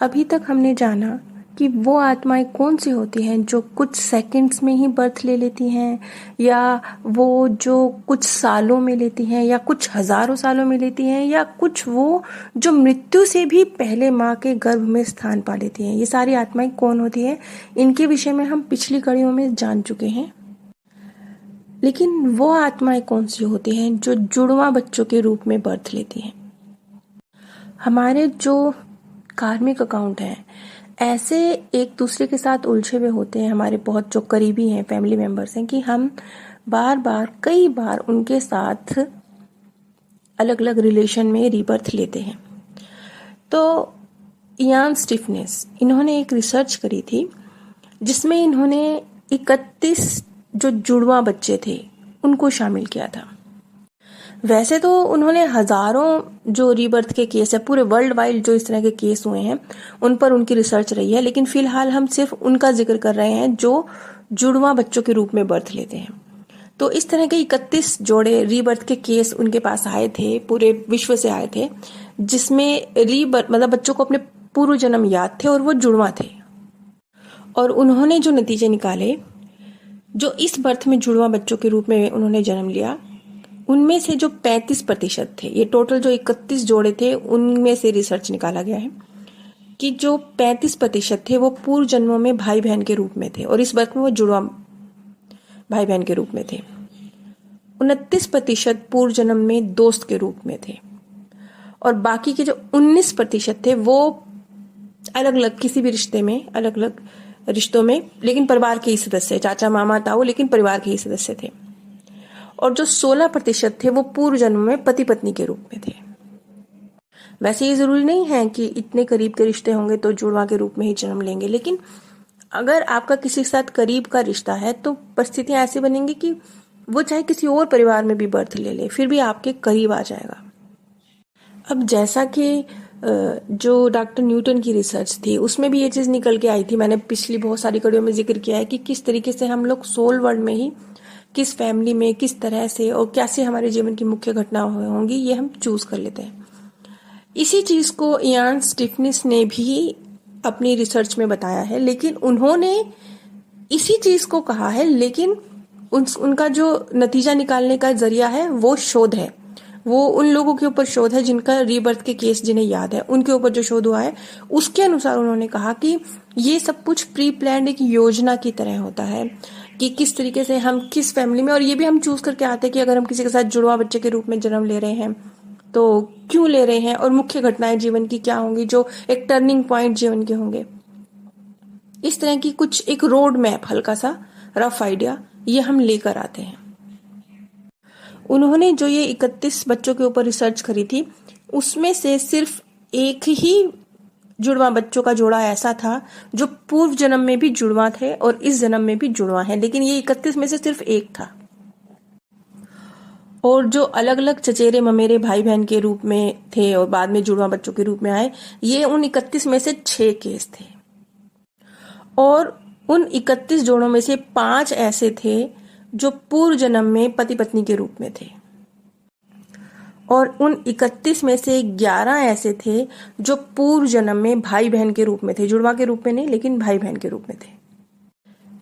अभी तक हमने जाना कि वो आत्माएं कौन सी होती हैं जो कुछ सेकंड्स में ही बर्थ ले लेती हैं, या वो जो कुछ सालों में लेती हैं, या कुछ हजारों सालों में लेती हैं, या कुछ वो जो मृत्यु से भी पहले माँ के गर्भ में स्थान पा लेती हैं। ये सारी आत्माएं कौन होती हैं, इनके विषय में हम पिछली कड़ियों में जान चुके हैं। लेकिन वो आत्माएं कौन सी होती हैं जो जुड़वा बच्चों के रूप में बर्थ लेती हैं। हमारे जो कार्मिक अकाउंट हैं ऐसे एक दूसरे के साथ उलझे हुए होते हैं, हमारे बहुत जो करीबी हैं, फैमिली मेंबर्स हैं, कि हम बार बार कई बार उनके साथ अलग अलग रिलेशन में रीबर्थ लेते हैं। तो इयान स्टीफनेस, इन्होंने एक रिसर्च करी थी जिसमें इन्होंने 31 जो जुड़वा बच्चे थे उनको शामिल किया था। वैसे तो उन्होंने हजारों जो रीबर्थ के केस है पूरे वर्ल्ड वाइड जो इस तरह के केस हुए हैं उन पर उनकी रिसर्च रही है, लेकिन फिलहाल हम सिर्फ उनका जिक्र कर रहे हैं जो जुड़वा बच्चों के रूप में बर्थ लेते हैं। तो इस तरह के 31 जोड़े रीबर्थ के केस उनके पास आए थे, पूरे विश्व से आए थे, जिसमें रीबर्थ मतलब बच्चों को अपने पूर्व जन्म याद थे और वो जुड़वा थे। और उन्होंने जो नतीजे निकाले, जो इस बर्थ में जुड़वा बच्चों के रूप में उन्होंने जन्म लिया, उनमें से जो 35% थे, ये टोटल जो 31 जोड़े थे उनमें से रिसर्च निकाला गया है कि जो 35% थे वो पूर्व जन्मों में भाई बहन के रूप में थे और इस बर्थ में वो जुड़वा भाई बहन के रूप में थे। 29% पूर्व जन्म में दोस्त के रूप में थे और बाकी के जो 19% थे वो अलग अलग किसी भी रिश्ते में, अलग अलग रिश्तों में, लेकिन परिवार के ही सदस्य, चाचा मामा ताऊ, लेकिन परिवार के ही सदस्य थे। और जो 16% थे वो पूर्व जन्म में पति पत्नी के रूप में थे। वैसे ये जरूरी नहीं है कि इतने करीब के रिश्ते होंगे तो जुड़वा के रूप में ही जन्म लेंगे, लेकिन अगर आपका किसी के साथ करीब का रिश्ता है तो परिस्थितियां ऐसी बनेंगी कि वो चाहे किसी और परिवार में भी बर्थ ले ले फिर भी आपके करीब आ जाएगा। अब जैसा कि जो डॉक्टर न्यूटन की रिसर्च थी उसमें भी ये चीज निकल के आई थी, मैंने पिछली बहुत सारी कड़ियों में जिक्र किया है कि किस तरीके से हम लोग सोल वर्ल्ड में ही किस फैमिली में किस तरह से और कैसे हमारे जीवन की मुख्य घटनाएं होंगी ये हम चूज कर लेते हैं। इसी चीज को इयान स्टीफनेस ने भी अपनी रिसर्च में बताया है, लेकिन उन्होंने इसी चीज को कहा है, लेकिन उनका जो नतीजा निकालने का जरिया है वो शोध है, वो उन लोगों के ऊपर शोध है जिनका रीबर्थ के केस जिन्हें याद है, उनके ऊपर जो शोध हुआ है उसके अनुसार उन्होंने कहा कि ये सब कुछ प्री प्लान्ड एक योजना की तरह होता है कि किस तरीके से हम किस फैमिली में, और ये भी हम चूज करके आते हैं कि अगर हम किसी के साथ जुड़वा बच्चे के रूप में जन्म ले रहे हैं तो क्यों ले रहे हैं और मुख्य घटनाएं जीवन की क्या होंगी जो एक टर्निंग पॉइंट जीवन के होंगे। इस तरह की कुछ एक रोड मैप, हल्का सा रफ आइडिया ये हम लेकर आते हैं। उन्होंने जो ये 31 बच्चों के ऊपर रिसर्च करी थी उसमें से सिर्फ एक ही जुड़वा बच्चों का जोड़ा ऐसा था जो पूर्व जन्म में भी जुड़वा थे और इस जन्म में भी जुड़वा है, लेकिन ये 31 में से सिर्फ एक था। और जो अलग अलग चचेरे ममेरे भाई बहन के रूप में थे और बाद में जुड़वा बच्चों के रूप में आए, ये उन 31 में से 6 केस थे। और उन 31 जोड़ों में से 5 ऐसे थे जो पूर्व जन्म में पति पत्नी के रूप में थे और उन 31 में से 11 ऐसे थे जो पूर्व जन्म में भाई बहन के रूप में थे, जुड़वा के रूप में नहीं लेकिन भाई बहन के रूप में थे।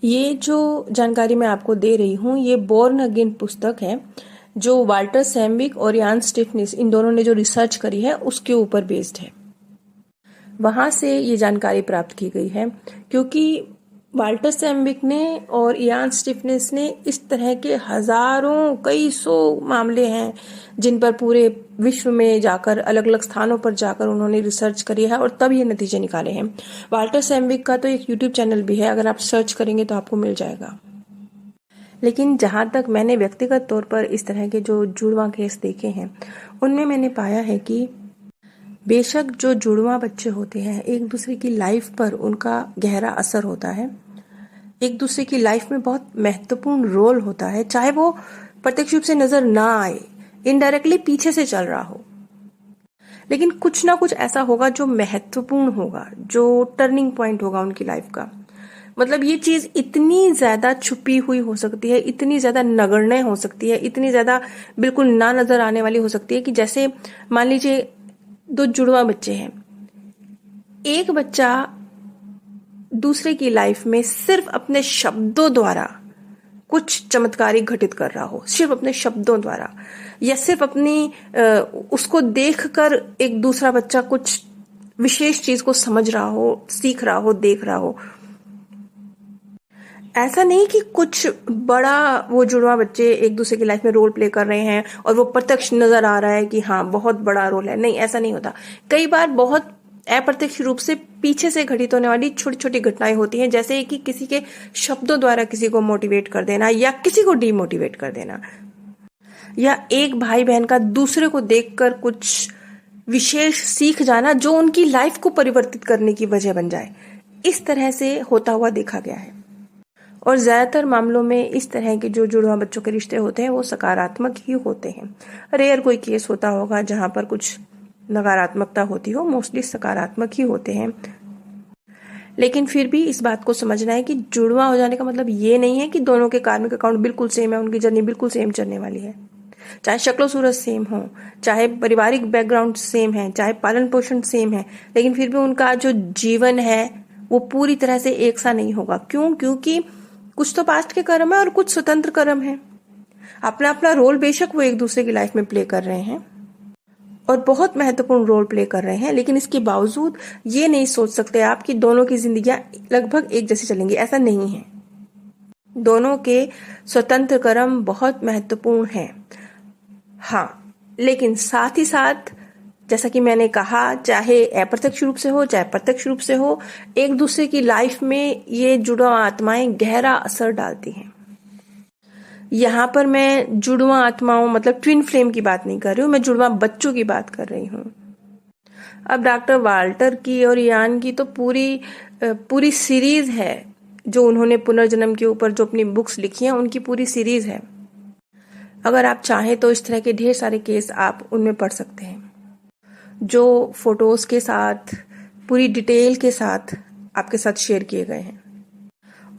ये जो जानकारी मैं आपको दे रही हूँ ये बोर्न अगेन पुस्तक है जो वाल्टर सैमविक और इयान स्टीफनेस इन दोनों ने जो रिसर्च करी है उसके ऊपर बेस्ड है। वहां से ये जानकारी प्राप्त की गई है क्योंकि वाल्टर सैमविक ने और इयान स्टीफनेस ने इस तरह के हजारों कई सौ मामले हैं जिन पर पूरे विश्व में जाकर अलग अलग स्थानों पर जाकर उन्होंने रिसर्च करी है और तब ये नतीजे निकाले हैं। वाल्टर सैमविक का तो एक यूट्यूब चैनल भी है, अगर आप सर्च करेंगे तो आपको मिल जाएगा। लेकिन जहां तक मैंने व्यक्तिगत तौर पर इस तरह के जो जुड़वा केस देखे हैं उनमें मैंने पाया है कि बेशक जो जुड़वा बच्चे होते हैं एक दूसरे की लाइफ पर उनका गहरा असर होता है, एक दूसरे की लाइफ में बहुत महत्वपूर्ण रोल होता है, चाहे वो प्रत्यक्ष रूप से नजर ना आए, इनडायरेक्टली पीछे से चल रहा हो, लेकिन कुछ ना कुछ ऐसा होगा जो महत्वपूर्ण होगा, जो टर्निंग पॉइंट होगा उनकी लाइफ का। मतलब ये चीज इतनी ज्यादा छुपी हुई हो सकती है, इतनी ज्यादा नगण्य हो सकती है, इतनी ज्यादा बिल्कुल ना नजर आने वाली हो सकती है कि जैसे मान लीजिए 2 जुड़वा बच्चे हैं, एक बच्चा दूसरे की लाइफ में सिर्फ अपने शब्दों द्वारा कुछ चमत्कारी घटित कर रहा हो, सिर्फ अपने शब्दों द्वारा, या सिर्फ अपनी उसको देखकर एक दूसरा बच्चा कुछ विशेष चीज को समझ रहा हो, सीख रहा हो, देख रहा हो। ऐसा नहीं कि कुछ बड़ा वो जुड़वा बच्चे एक दूसरे की लाइफ में रोल प्ले कर रहे हैं और वो प्रत्यक्ष नजर आ रहा है कि हाँ बहुत बड़ा रोल है। नहीं, ऐसा नहीं होता। कई बार बहुत अप्रत्यक्ष रूप से पीछे से घटित होने वाली छोटी छोटी घटनाएं होती हैं, जैसे कि किसी के शब्दों द्वारा किसी को मोटिवेट कर देना या किसी को डीमोटिवेट कर देना, या एक भाई बहन का दूसरे को देखकर कुछ विशेष सीख जाना जो उनकी लाइफ को परिवर्तित करने की वजह बन जाए। इस तरह से होता हुआ देखा गया है। और ज्यादातर मामलों में इस तरह के जो जुड़वा बच्चों के रिश्ते होते हैं वो सकारात्मक ही होते हैं। रेयर कोई केस होता होगा जहां पर कुछ नकारात्मकता होती हो, मोस्टली सकारात्मक ही होते हैं। लेकिन फिर भी इस बात को समझना है कि जुड़वा हो जाने का मतलब ये नहीं है कि दोनों के कार्मिक अकाउंट बिल्कुल सेम है, उनकी जर्नी बिल्कुल सेम चलने वाली है। चाहे शक्लो सूरत सेम हो, चाहे पारिवारिक बैकग्राउंड सेम है, चाहे पालन पोषण सेम है, लेकिन फिर भी उनका जो जीवन है वो पूरी तरह से एक सा नहीं होगा। क्यों? क्योंकि कुछ तो पास्ट के कर्म है और कुछ स्वतंत्र कर्म है। अपना अपना रोल बेशक वो एक दूसरे की लाइफ में प्ले कर रहे हैं और बहुत महत्वपूर्ण रोल प्ले कर रहे हैं, लेकिन इसके बावजूद ये नहीं सोच सकते आप कि दोनों की जिंदगियां लगभग एक जैसी चलेंगी। ऐसा नहीं है। दोनों के स्वतंत्र कर्म बहुत महत्वपूर्ण हैं। हाँ, लेकिन साथ ही साथ जैसा कि मैंने कहा, चाहे अप्रत्यक्ष रूप से हो चाहे प्रत्यक्ष रूप से हो, एक दूसरे की लाइफ में ये जुड़वा आत्माएं गहरा असर डालती हैं। यहाँ पर मैं जुड़वा आत्माओं मतलब ट्विन फ्लेम की बात नहीं कर रही हूँ, मैं जुड़वा बच्चों की बात कर रही हूँ। अब डॉक्टर वाल्टर की और यान की तो पूरी सीरीज है जो उन्होंने पुनर्जन्म के ऊपर जो अपनी बुक्स लिखी हैं, उनकी पूरी सीरीज है। अगर आप चाहें तो इस तरह के ढेर सारे केस आप उनमें पढ़ सकते हैं, जो फोटोज के साथ पूरी डिटेल के साथ आपके साथ शेयर किए गए हैं।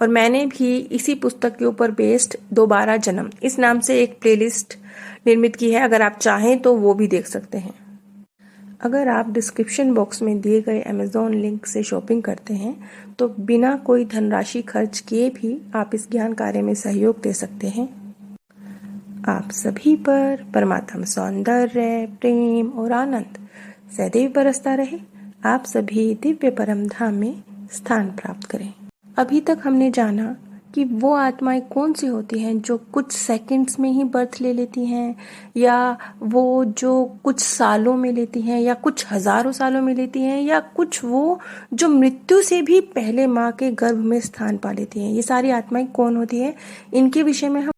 और मैंने भी इसी पुस्तक के ऊपर बेस्ड दोबारा जन्म इस नाम से एक प्लेलिस्ट निर्मित की है, अगर आप चाहें तो वो भी देख सकते हैं। अगर आप डिस्क्रिप्शन बॉक्स में दिए गए अमेज़ॉन लिंक से शॉपिंग करते हैं तो बिना कोई धनराशि खर्च किए भी आप इस ज्ञान कार्य में सहयोग दे सकते हैं। आप सभी पर परमात्मा सौंदर्य, प्रेम और आनंद सदैव बरसता रहे। आप सभी दिव्य परम धाम में स्थान प्राप्त करें। अभी तक हमने जाना कि वो आत्माएं कौन सी होती हैं जो कुछ सेकंड्स में ही बर्थ ले लेती हैं, या वो जो कुछ सालों में लेती हैं, या कुछ हजारों सालों में लेती हैं, या कुछ वो जो मृत्यु से भी पहले माँ के गर्भ में स्थान पा लेती हैं। ये सारी आत्माएं कौन होती हैं, इनके विषय में हम